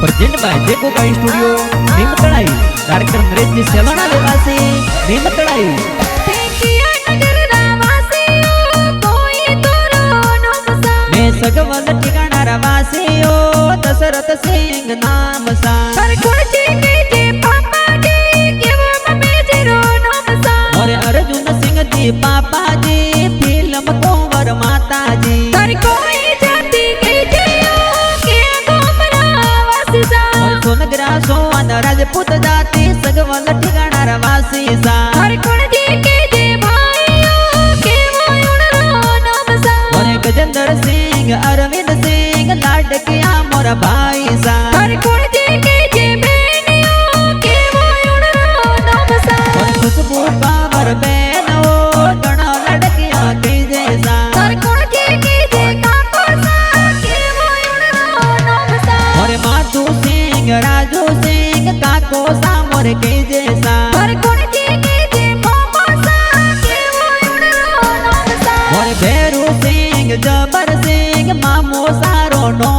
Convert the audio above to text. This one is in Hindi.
प्रेजेंट बाय देखो का स्टूडियो नीमतड़ाई डायरेक्टर नरेश जी सेवाना निवासी नीमतड़ाई मैं सगवल ठिकाना रवासियो दशरथ सिंह नाम सा और अर्जुन सिंह जी पापा जी फिल्म कुंवर माता जी और सोनगरा सोन राजपूत जाति सगवल ठिकाना रवासी सा और गजेंद्र सिंह अरविंद सिंह लाडकिया मोरा भाई सा और खुशबू पावर बहन ओ गणा लड़किया के जैसा और माधु सिंह राजू सिंह काको सा मोर के जैसा और भैरू सिंह जबर सिंह मामो सारो नो